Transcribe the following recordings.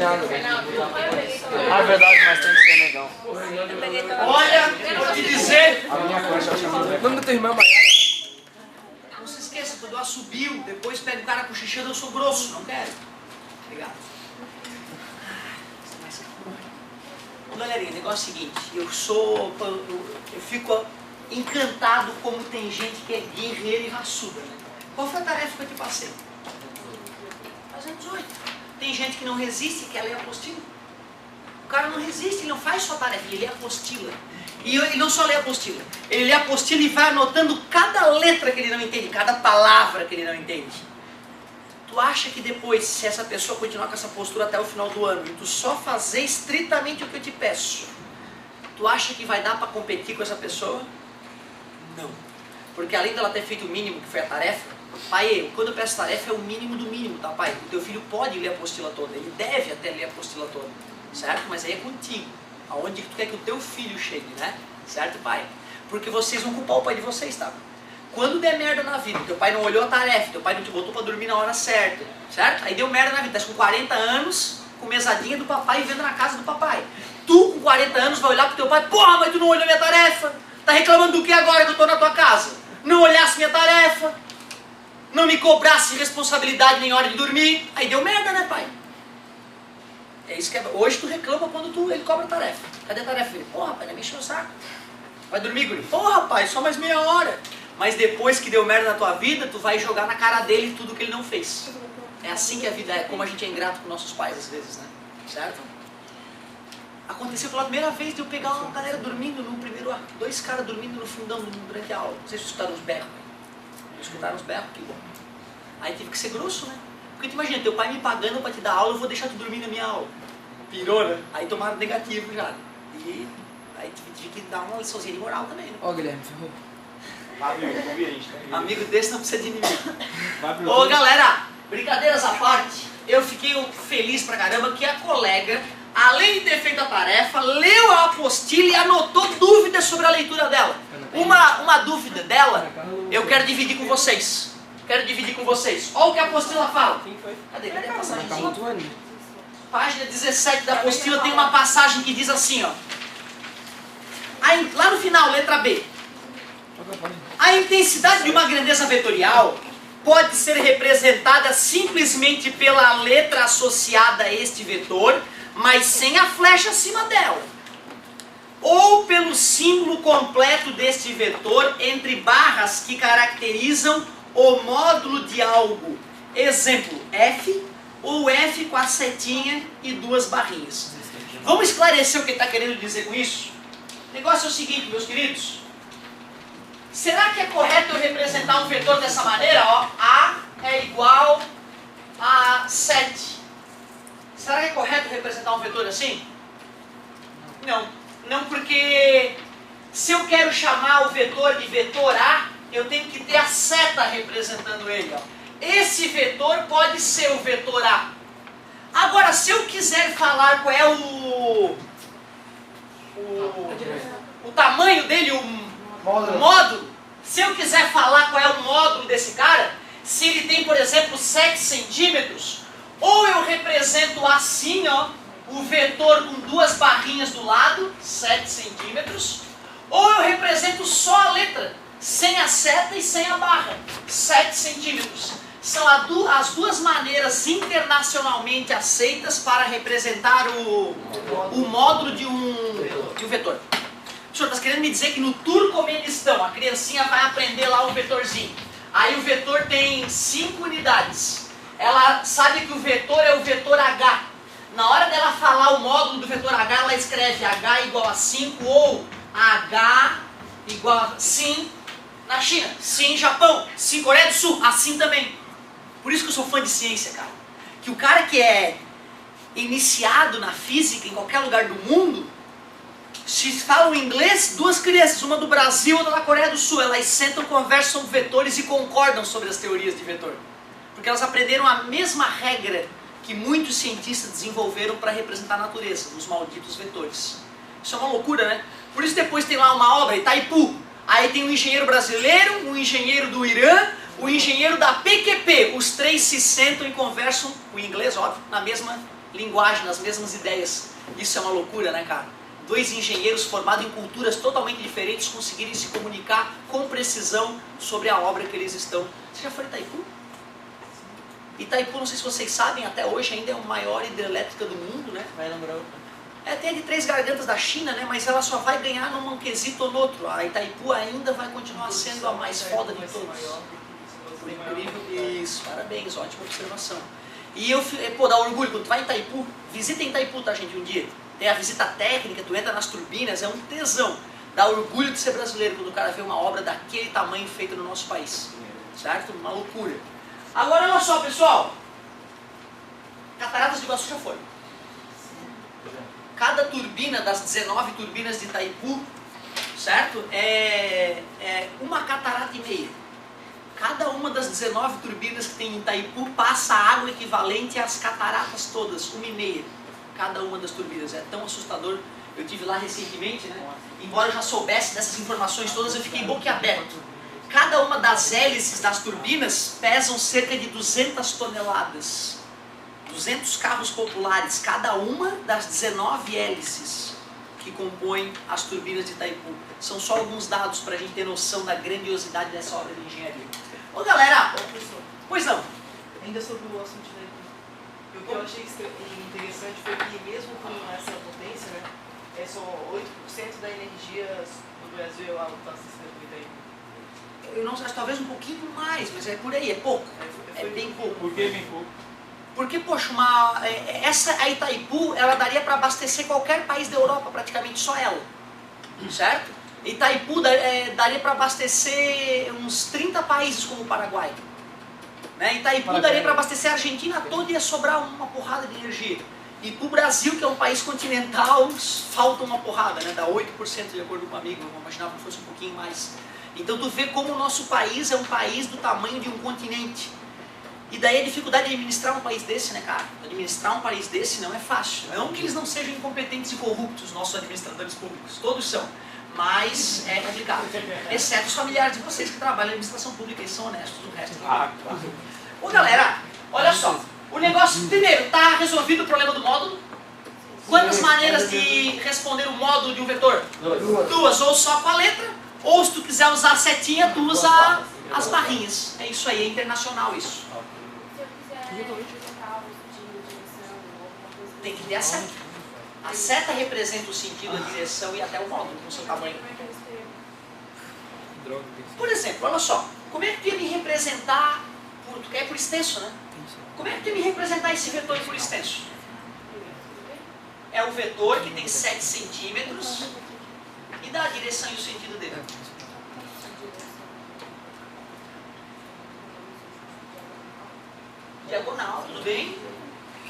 água. Ah, é verdade, mas tem que ser legal. Olha, vou te dizer. O nome do teu irmão é Maiara? Não se esqueça, quando eu assobio, depois pego o cara cochichando, eu sou grosso, não quero. Obrigado. Bom, galerinha, o negócio é o seguinte, eu fico encantado como tem gente que é guerreira e raçuda, né? Qual foi a tarefa que eu te passei? Fazendo 18. Tem gente que não resiste, quer ler a apostila. O cara não resiste, ele não faz sua tarefa, ele lê a apostila. E ele não só lê a apostila, ele lê a apostila e vai anotando cada letra que ele não entende, cada palavra que ele não entende. Tu acha que depois, se essa pessoa continuar com essa postura até o final do ano, e tu só fazer estritamente o que eu te peço, tu acha que vai dar para competir com essa pessoa? Não. Porque além dela ter feito o mínimo, que foi a tarefa, pai, quando eu peço tarefa é o mínimo do mínimo, tá, pai? O teu filho pode ler a apostila toda, ele deve até ler a apostila toda, certo? Mas aí é contigo, aonde tu quer que o teu filho chegue, né? Certo, pai? Porque vocês vão culpar o pai de vocês, tá? Quando der merda na vida, teu pai não olhou a tarefa, teu pai não te botou pra dormir na hora certa, certo? Aí deu merda na vida, tá com 40 anos, com mesadinha do papai e vendo na casa do papai. Tu, com 40 anos, vai olhar pro teu pai, porra, mas tu não olhou minha tarefa? Tá reclamando do que agora que eu tô na tua casa? Não olhasse minha tarefa, não me cobrasse responsabilidade nem hora de dormir, aí deu merda, né, pai? É isso que é. Hoje tu reclama quando ele cobra a tarefa. Cadê a tarefa? Ele, porra, pai, não me encheu o saco. Vai dormir, guri? Porra, pai, só mais meia hora. Mas depois que deu merda na tua vida, tu vai jogar na cara dele tudo que ele não fez. É assim que a vida é, como a gente é ingrato com nossos pais às vezes, né? Certo? Aconteceu pela primeira vez de eu pegar uma galera dormindo no primeiro ar. 2 caras dormindo no fundão durante a aula. Vocês escutaram os berros? Escutaram os berros? Que bom. Aí tive que ser grosso, né? Porque tu imagina, teu pai me pagando pra te dar aula, eu vou deixar tu dormir na minha aula. Pirou, né? Aí tomaram negativo já. E aí tive que dar uma liçãozinha de moral também, né? Ó, Guilherme, ferrou. Amigo desse não precisa de inimigo. Ô galera, brincadeiras à parte, eu fiquei feliz pra caramba que a colega, além de ter feito a tarefa, leu a apostila e anotou dúvidas sobre a leitura dela. Uma dúvida dela, eu quero dividir com vocês. Quero dividir com vocês. Olha o que a apostila fala. Cadê a passagem? Página 17 da apostila tem uma passagem que diz assim, ó. Aí, lá no final, letra B. A intensidade de uma grandeza vetorial pode ser representada simplesmente pela letra associada a este vetor, mas sem a flecha acima dela. Ou pelo símbolo completo deste vetor entre barras que caracterizam o módulo de algo. Exemplo, F ou F com a setinha e 2 barrinhas. Vamos esclarecer o que está querendo dizer com isso? O negócio é o seguinte, meus queridos. Será que é correto eu representar um vetor dessa maneira? Ó, A é igual a 7. Será que é correto representar um vetor assim? Não. Não, porque se eu quero chamar o vetor de vetor A, eu tenho que ter a seta representando ele. Ó. Esse vetor pode ser o vetor A. Agora, se eu quiser falar qual é o tamanho dele, o módulo, se eu quiser falar qual é o módulo desse cara, se ele tem, por exemplo, 7 centímetros, ou eu represento assim, ó, o vetor com 2 barrinhas do lado, 7 centímetros, ou eu represento só a letra, sem a seta e sem a barra, 7 centímetros. São as duas maneiras internacionalmente aceitas para representar o módulo de um vetor. O senhor está querendo me dizer que no Turcomenistão a criancinha vai aprender lá o vetorzinho. Aí o vetor tem 5 unidades. Ela sabe que o vetor é o vetor H. Na hora dela falar o módulo do vetor H, ela escreve H igual a 5 ou H igual a sim na China, sim Japão, sim Coreia do Sul, assim também. Por isso que eu sou fã de ciência, cara. Que o cara que é iniciado na física em qualquer lugar do mundo, se falam inglês, 2 crianças, uma do Brasil e outra da Coreia do Sul, elas sentam, conversam vetores e concordam sobre as teorias de vetor. Porque elas aprenderam a mesma regra que muitos cientistas desenvolveram para representar a natureza, os malditos vetores. Isso é uma loucura, né? Por isso depois tem lá uma obra, Itaipu. Aí tem um engenheiro brasileiro, um engenheiro do Irã, o engenheiro da PQP. Os 3 se sentam e conversam, o inglês, óbvio, na mesma linguagem, nas mesmas ideias. Isso é uma loucura, né, cara? Dois engenheiros formados em culturas totalmente diferentes conseguirem se comunicar com precisão sobre a obra que eles estão. Você já foi em Itaipu? Itaipu, não sei se vocês sabem, até hoje ainda é a maior hidrelétrica do mundo, né? Vai lembrar outra. Tem a de Três Gargantas da China, né? Mas ela só vai ganhar num quesito ou no outro. A Itaipu ainda vai continuar sendo a mais foda de todos. Por incrível. Isso, parabéns, ótima observação. E pô, dá orgulho, quando tu vai em Itaipu, visita em Itaipu, tá, gente, um dia. Tem a visita técnica, tu entra nas turbinas, é um tesão. Dá orgulho de ser brasileiro quando o cara vê uma obra daquele tamanho feita no nosso país. Certo? Uma loucura. Agora, olha só, pessoal. Cataratas de Iguaçu já foi. Cada turbina das 19 turbinas de Itaipu, certo? É uma catarata e meia. Cada uma das 19 turbinas que tem em Itaipu passa água equivalente às cataratas todas, 1,5. Cada uma das turbinas. É tão assustador. Eu estive lá recentemente, né? Embora eu já soubesse dessas informações todas, eu fiquei boquiaberto. Cada uma das hélices das turbinas pesam cerca de 200 toneladas. 200 carros populares, cada uma das 19 hélices que compõem as turbinas de Itaipu. São só alguns dados para a gente ter noção da grandiosidade dessa obra de engenharia. Ô galera, pois não. Ainda sobre o assunto de Itaipu. O que eu achei interessante foi que mesmo com essa potência, né, é só 8% da energia do Brasil está assistindo do Itaipu. Eu não sei, talvez um pouquinho mais, mas é por aí, é pouco. É bem pouco. Por que bem pouco? Porque, poxa, a Itaipu, ela daria para abastecer qualquer país da Europa, praticamente só ela. Certo? Itaipu daria para abastecer uns 30 países como o Paraguai. Né? Itaipu daria para abastecer a Argentina toda e ia sobrar uma porrada de energia. E para o Brasil, que é um país continental, falta uma porrada, né? Dá 8% de acordo com o amigo, eu imaginava que fosse um pouquinho mais. Então tu vê como o nosso país é um país do tamanho de um continente. E daí a dificuldade de administrar um país desse, né, cara? Administrar um país desse não é fácil. Não que eles não sejam incompetentes e corruptos, nossos administradores públicos. Todos são. Mas é complicado. Exceto os familiares de vocês que trabalham em administração pública e são honestos, o resto não. Claro. Ô galera, olha só. O negócio, primeiro, tá resolvido o problema do módulo? Quantas maneiras de responder o módulo de um vetor? Duas, ou só com a letra, ou se tu quiser usar a setinha, tu usa as barrinhas. É isso aí, é internacional isso. Tem que ter a seta. A seta representa o sentido, a direção e até o módulo com o seu tamanho. Por exemplo, olha só. Como é que tu ia me representar, tu quer por extenso, né? Como é que tu ia me representar esse vetor por extenso? É o vetor que tem 7 centímetros e dá a direção e o sentido dele. Diagonal, tudo bem?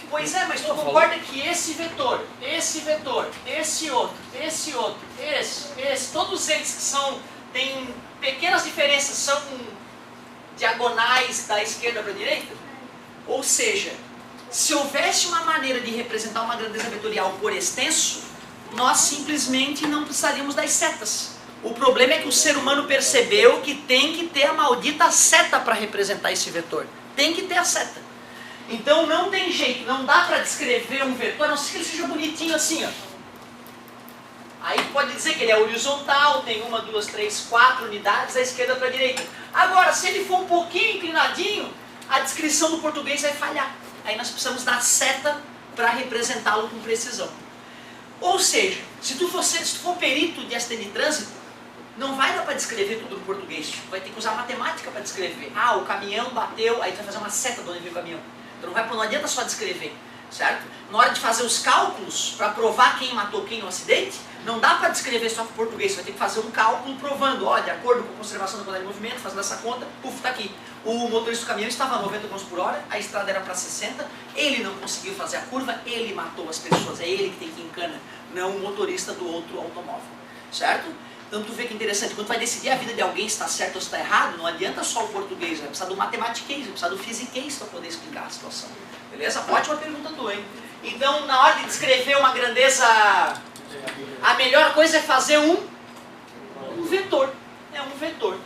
Pois é, mas tu concorda que esse vetor, esse outro, esse, todos eles que têm pequenas diferenças, são diagonais da esquerda para a direita? Ou seja, se houvesse uma maneira de representar uma grandeza vetorial por extenso, nós simplesmente não precisaríamos das setas. O problema é que o ser humano percebeu que tem que ter a maldita seta para representar esse vetor. Tem que ter a seta. Então não tem jeito, não dá para descrever um vetor, a não ser que ele seja bonitinho assim, ó. Aí pode dizer que ele é horizontal, tem 1, 2, 3, 4 unidades da esquerda para a direita. Agora, se ele for um pouquinho inclinadinho, a descrição do português vai falhar. Aí nós precisamos da seta para representá-lo com precisão. Ou seja, se tu for perito de acidente de trânsito, não vai dar para descrever tudo no português. Tu vai ter que usar matemática para descrever. Ah, o caminhão bateu, aí tu vai fazer uma seta de onde veio o caminhão. Então não adianta só descrever, certo? Na hora de fazer os cálculos para provar quem matou quem no acidente, não dá para descrever só para português. Você vai ter que fazer um cálculo provando, ó, de acordo com a conservação da qualidade de movimento, fazendo essa conta, puf, tá aqui. O motorista do caminhão estava a 90 km por hora, a estrada era para 60, ele não conseguiu fazer a curva, ele matou as pessoas, é ele que tem que encana, não o motorista do outro automóvel, certo? Então tu vê que interessante, quando tu vai decidir a vida de alguém se está certo ou se está errado, não adianta só o português, vai precisar do matematiquês, vai precisar do fisiquês para poder explicar a situação. Beleza? Ótima pergunta tua, hein? Então, na hora de descrever uma grandeza, a melhor coisa é fazer um vetor. É um vetor.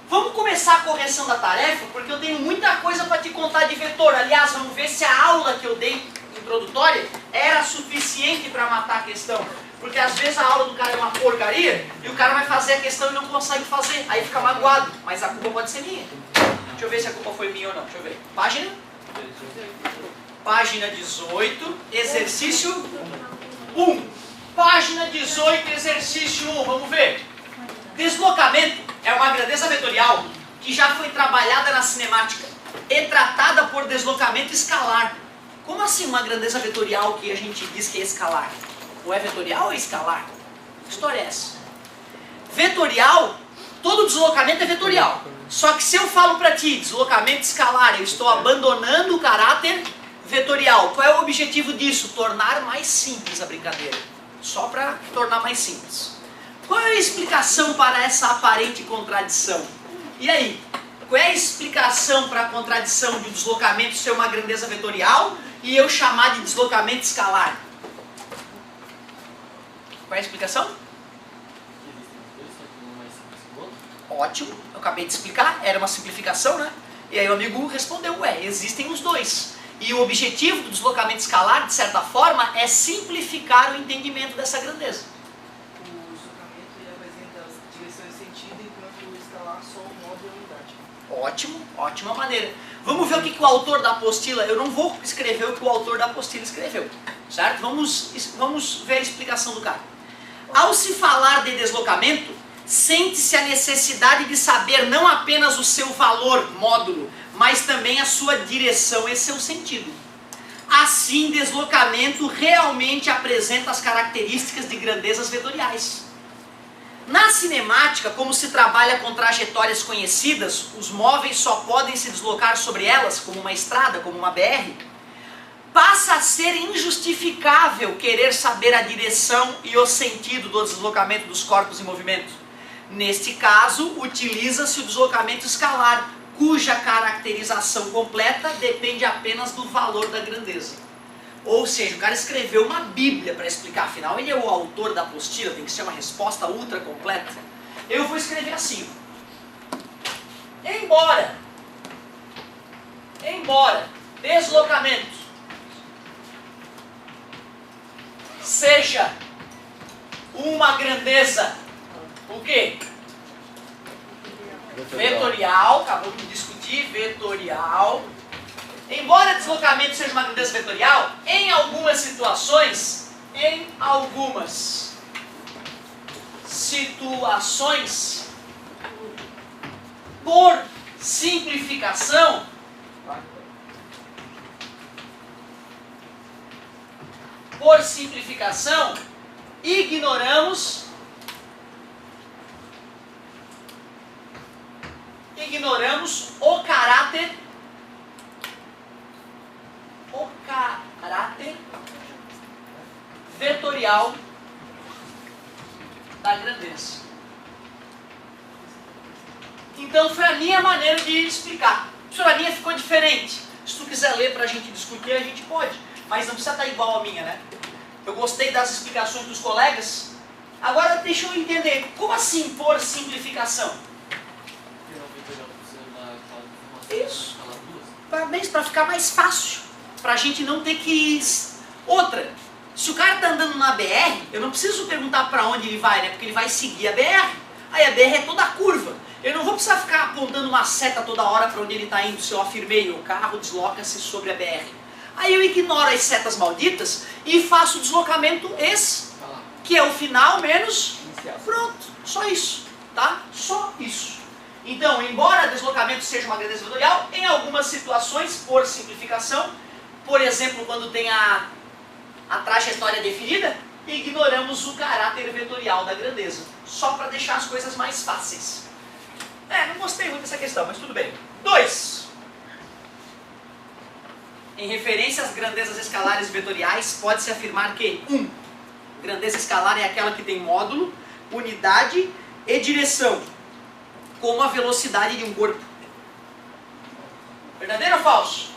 Vamos começar a correção da tarefa, porque eu tenho muita coisa para te contar de vetor. Aliás, vamos ver se a aula que eu dei introdutória era suficiente para matar a questão. Porque às vezes a aula do cara é uma porcaria e o cara vai fazer a questão e não consegue fazer. Aí fica magoado. Mas a culpa pode ser minha. Deixa eu ver se a culpa foi minha ou não. Deixa eu ver. Página? Página 18, exercício 1. Página 18, exercício 1. Vamos ver. Deslocamento é uma grandeza vetorial que já foi trabalhada na cinemática e tratada por deslocamento escalar. Como assim uma grandeza vetorial que a gente diz que é escalar? Ou é vetorial ou é escalar? Que história é essa? Vetorial, todo deslocamento é vetorial. Só que se eu falo para ti, deslocamento escalar, eu estou abandonando o caráter vetorial. Qual é o objetivo disso? Tornar mais simples a brincadeira. Só para tornar mais simples. Qual é a explicação para essa aparente contradição? E aí? Qual é a explicação para a contradição de um deslocamento ser uma grandeza vetorial e eu chamar de deslocamento escalar? Qual é a explicação? Ótimo, eu acabei de explicar, era uma simplificação, né? E aí o amigo respondeu, existem os dois. E o objetivo do deslocamento escalar, de certa forma, é simplificar o entendimento dessa grandeza. O deslocamento ele apresenta as direções de sentido, enquanto o escalar só o modo e a unidade. Ótimo, ótima maneira. Vamos ver o que o autor da apostila, eu não vou escrever o que o autor da apostila escreveu, certo? Vamos ver a explicação do cara. Ao se falar de deslocamento, sente-se a necessidade de saber não apenas o seu valor, módulo, mas também a sua direção e seu sentido. Assim, deslocamento realmente apresenta as características de grandezas vetoriais. Na cinemática, como se trabalha com trajetórias conhecidas, os móveis só podem se deslocar sobre elas, como uma estrada, como uma BR, passa a ser injustificável querer saber a direção e o sentido do deslocamento dos corpos em movimento. Neste caso, utiliza-se o deslocamento escalar, cuja caracterização completa depende apenas do valor da grandeza. Ou seja, o cara escreveu uma bíblia para explicar, afinal ele é o autor da apostila, tem que ser uma resposta ultra completa. Eu vou escrever assim. Embora deslocamento seja uma grandeza, o quê? Vetorial, acabou de discutir, vetorial. Embora deslocamento seja uma grandeza vetorial, em algumas situações, por simplificação, ignoramos o caráter vetorial da grandeza. Então foi a minha maneira de explicar. A minha ficou diferente. Se tu quiser ler para a gente discutir, a gente pode. Mas não precisa estar igual a minha, né? Eu gostei das explicações dos colegas. Agora deixa eu entender. Como assim por simplificação? Isso. Para ficar mais fácil. Para a gente não ter que... Outra. Se o cara está andando na BR, eu não preciso perguntar para onde ele vai, né? Porque ele vai seguir a BR. Aí a BR é toda curva. Eu não vou precisar ficar apontando uma seta toda hora para onde ele está indo. Se eu afirmei, o carro desloca-se sobre a BR. Aí eu ignoro as setas malditas e faço o deslocamento esse, que é o final menos... Pronto, só isso, tá? Só isso. Então, embora deslocamento seja uma grandeza vetorial, em algumas situações, por simplificação, por exemplo, quando tem a trajetória definida, ignoramos o caráter vetorial da grandeza. Só para deixar as coisas mais fáceis. Não gostei muito dessa questão, mas tudo bem. 2. Em referência às grandezas escalares vetoriais, pode-se afirmar que 1. Grandeza escalar é aquela que tem módulo, unidade e direção, como a velocidade de um corpo. Verdadeiro ou falso?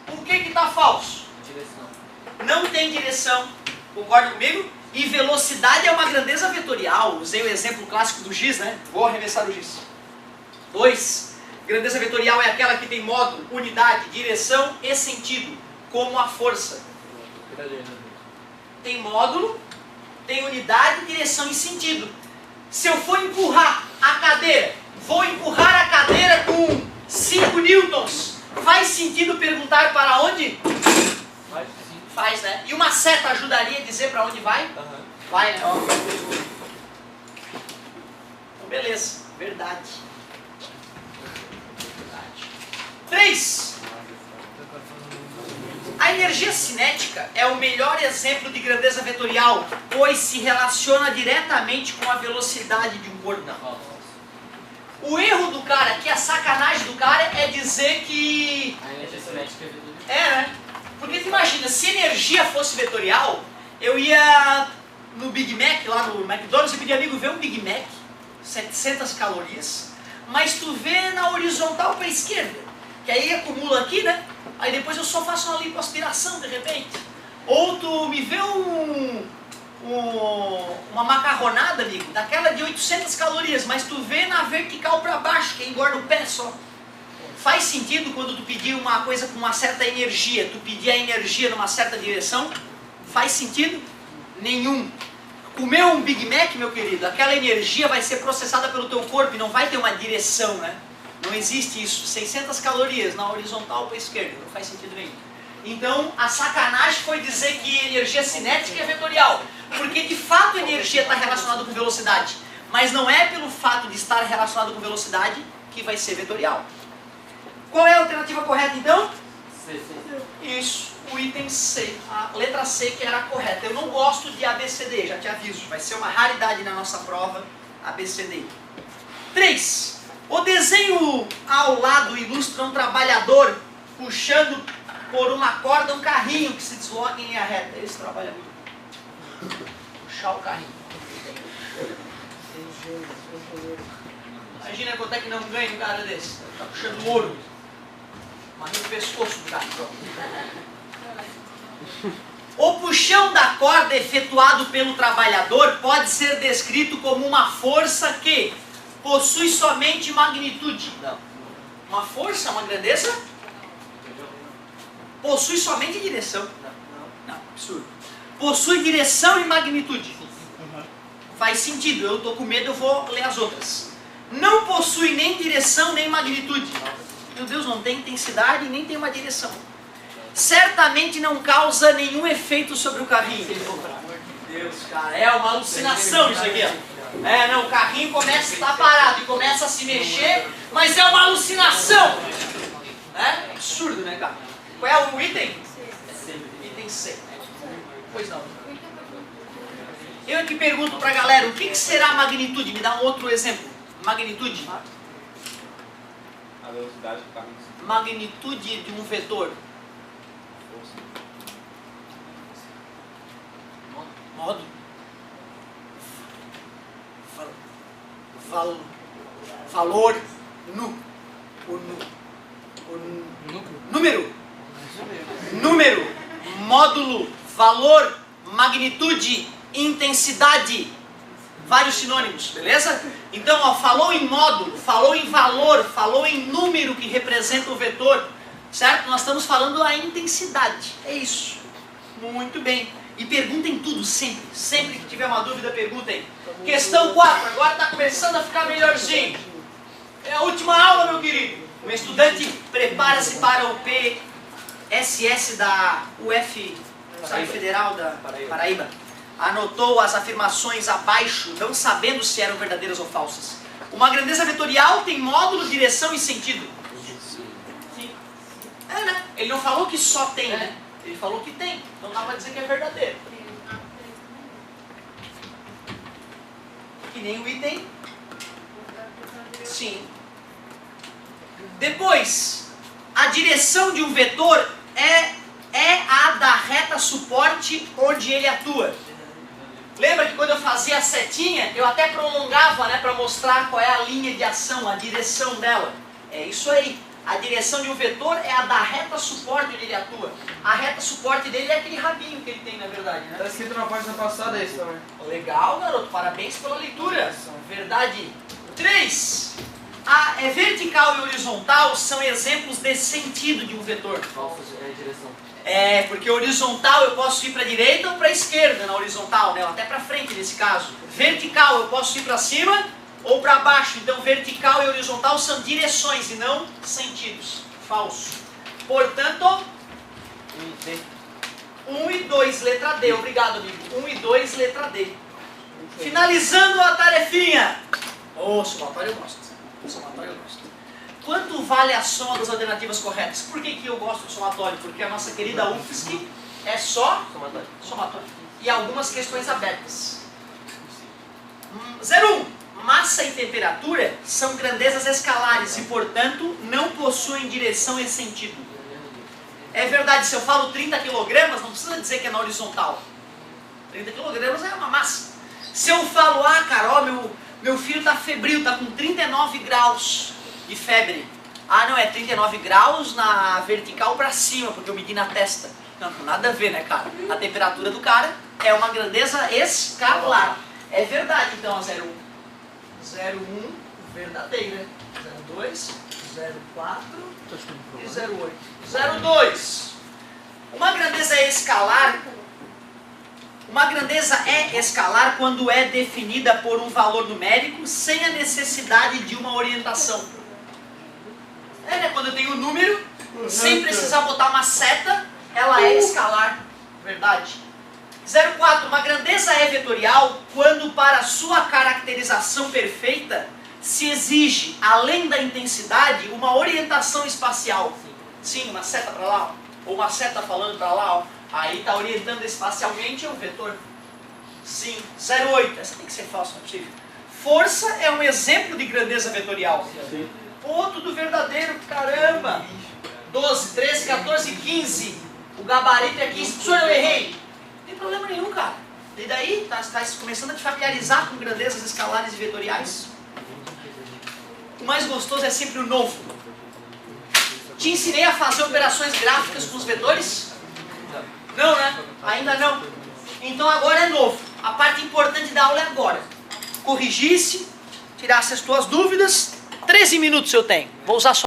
Por que está falso? Direção. Não tem direção. Concorda comigo? E velocidade é uma grandeza vetorial. Usei o exemplo clássico do giz, né? Vou arremessar o giz. 2. Grandeza vetorial é aquela que tem módulo, unidade, direção e sentido, como a força. Tem módulo, tem unidade, direção e sentido. Se eu for empurrar a cadeira, vou empurrar a cadeira com 5 newtons. Faz sentido perguntar para onde? Faz, né? E uma seta ajudaria a dizer para onde vai? Vai, né? Ó. Então, beleza. Verdade. 3. A energia cinética é o melhor exemplo de grandeza vetorial, pois se relaciona diretamente com a velocidade de um corpo. O erro do cara, que a sacanagem do cara é dizer que... A energia cinética é vetorial. né? Porque tu imagina, se energia fosse vetorial, eu ia no Big Mac, lá no McDonald's, e pedir, amigo, vê um Big Mac, 700 calorias, mas tu vê na horizontal para a esquerda, que aí acumula aqui, né? Aí depois eu só faço uma lipoaspiração de repente. Ou tu me vê uma macarronada, amigo, daquela de 800 calorias, mas tu vê na vertical para baixo, que engorda o pé só. Faz sentido quando tu pedir uma coisa com uma certa energia, tu pedir a energia numa certa direção? Faz sentido? Nenhum. Comer um Big Mac, meu querido, aquela energia vai ser processada pelo teu corpo e não vai ter uma direção, né? Não existe isso. 600 calorias na horizontal para a esquerda, não faz sentido nenhum. Então, a sacanagem foi dizer que energia cinética é vetorial, porque de fato a energia está relacionada com velocidade, mas não é pelo fato de estar relacionado com velocidade que vai ser vetorial. Qual é a alternativa correta então? C. Isso, o item C, a letra C que era a correta. Eu não gosto de ABCD, já te aviso, vai ser uma raridade na nossa prova ABCD. 3. O desenho ao lado ilustra um trabalhador puxando por uma corda um carrinho que se desloca em linha reta. Esse trabalha muito. Puxar o carrinho. Imagina quanto é que não ganha um cara desse. Tá puxando ouro. Mas no pescoço do cara. O puxão da corda efetuado pelo trabalhador pode ser descrito como uma força que possui somente magnitude. Não. Uma força, uma grandeza? Possui somente direção. Não, absurdo. Possui direção e magnitude. Faz sentido, eu estou com medo, eu vou ler as outras. Não possui nem direção nem magnitude. Meu Deus, não tem intensidade e nem tem uma direção. Certamente não causa nenhum efeito sobre o carrinho. Pelo amor de Deus, cara, é uma alucinação isso aqui, ó. É, não, o carrinho começa a estar parado e começa a se mexer, mas é uma alucinação. É absurdo, né, cara? Qual é o item? Item C. Pois não. Eu aqui pergunto pra galera, o que será magnitude? Me dá um outro exemplo. Magnitude. A velocidade do carrinho. Magnitude de um vetor. Modo. Valor. Número. Módulo. Valor. Magnitude. Intensidade. Vários sinônimos, beleza? Então, ó, falou em módulo, falou em valor, falou em número que representa o vetor, certo? Nós estamos falando a intensidade, é isso. Muito bem. E perguntem tudo, sempre. Sempre que tiver uma dúvida, perguntem. Questão 4, agora está começando a ficar melhorzinho. É a última aula, meu querido. O estudante prepara-se para o PSS da UF, Federal da Paraíba. Anotou as afirmações abaixo, não sabendo se eram verdadeiras ou falsas. Uma grandeza vetorial tem módulo, direção e sentido. Sim. É, né? Ele não falou que só tem, né? Ele falou que tem. Então dá pra dizer que é verdadeiro. Que nem o item. Sim. Depois, a direção de um vetor é a da reta suporte onde ele atua. Lembra que quando eu fazia a setinha, eu até prolongava, né, para mostrar qual é a linha de ação, a direção dela. É isso aí. A direção de um vetor é a da reta suporte onde ele atua. A reta suporte dele é aquele rabinho que ele tem, na verdade, né? Tá escrito na página passada isso também. Legal, garoto. Parabéns pela leitura. Verdade. 3. A vertical e horizontal são exemplos de sentido de um vetor. Falsa é a direção. É, porque horizontal eu posso ir para a direita ou para a esquerda na horizontal, né? Ou até para frente nesse caso. Vertical eu posso ir para cima ou para baixo. Então vertical e horizontal são direções e não sentidos. Falso. Portanto, 1 e 2, letra D. Obrigado, amigo. 1 e 2, letra D. Finalizando a tarefinha. Somatório eu gosto. Somatório eu gosto. Quanto vale a soma das alternativas corretas? Por que eu gosto do somatório? Porque a nossa querida UFSC é só somatório. E algumas questões abertas. 01. Massa e temperatura são grandezas escalares e, portanto, não possuem direção e sentido. É verdade, se eu falo 30 kg, não precisa dizer que é na horizontal. 30 kg é uma massa. Se eu falo, cara, meu filho está febril, está com 39 graus de febre. Não, é 39 graus na vertical para cima, porque eu medi na testa. Não, nada a ver, né, cara? A temperatura do cara é uma grandeza escalar. É verdade, então, a 01. 01, verdadeira. 02, 04 e 08. 02. Uma grandeza é escalar. Uma grandeza é escalar quando é definida por um valor numérico sem a necessidade de uma orientação. Né? Quando eu tenho um número, sem precisar botar uma seta, ela é escalar. Verdade. 04. Uma grandeza é vetorial quando para sua caracterização perfeita se exige, além da intensidade, uma orientação espacial. Sim, uma seta para lá, ou uma seta falando para lá, ó. Aí está orientando espacialmente o vetor. Sim. 08. Essa tem que ser falsa, não é possível. Força é um exemplo de grandeza vetorial. Sim. Pô, tudo verdadeiro, caramba. 12, 13, 14, 15. O gabarito é 15. Professor, eu errei. Não tem problema nenhum, cara. E daí, está começando a te familiarizar com grandezas escalares e vetoriais. O mais gostoso é sempre o novo. Te ensinei a fazer operações gráficas com os vetores? Não, né? Ainda não. Então agora é novo. A parte importante da aula é agora. Corrigisse, tirasse as tuas dúvidas. 13 minutos eu tenho. Vou usar só